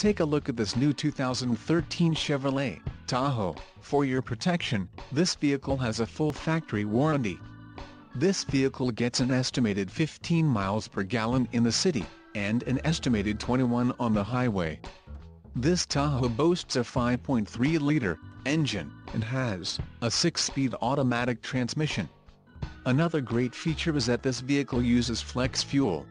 Take a look at this new 2013 Chevrolet Tahoe. For your protection, this vehicle has a full factory warranty. This vehicle gets an estimated 15 miles per gallon in the city, and an estimated 21 on the highway. This Tahoe boasts a 5.3-liter engine, and has a 6-speed automatic transmission. Another great feature is that this vehicle uses flex fuel.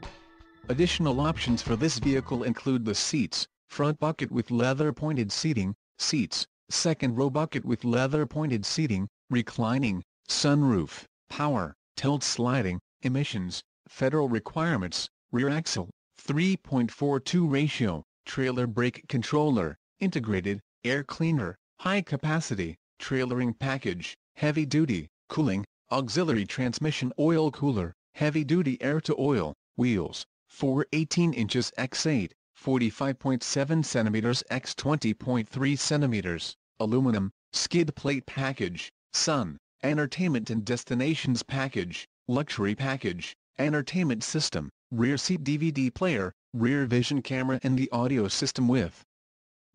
Additional options for this vehicle include the seats: front bucket with leather-pointed seating, seats, second row bucket with leather-pointed seating, reclining, sunroof, power, tilt sliding, emissions, federal requirements, rear axle, 3.42 ratio, trailer brake controller, integrated, air cleaner, high-capacity, trailering package, heavy-duty, cooling, auxiliary transmission oil cooler, heavy-duty air-to-oil, wheels, 4 18 inches x 8, 45.7 cm x 20.3 cm, aluminum, skid plate package, sun, entertainment and destinations package, luxury package, entertainment system, rear seat DVD player, rear vision camera and the audio system with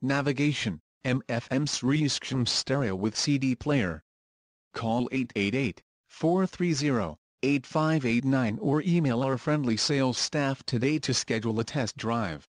navigation, FM stereo with CD player. Call 888-430-8589 or email our friendly sales staff today to schedule a test drive.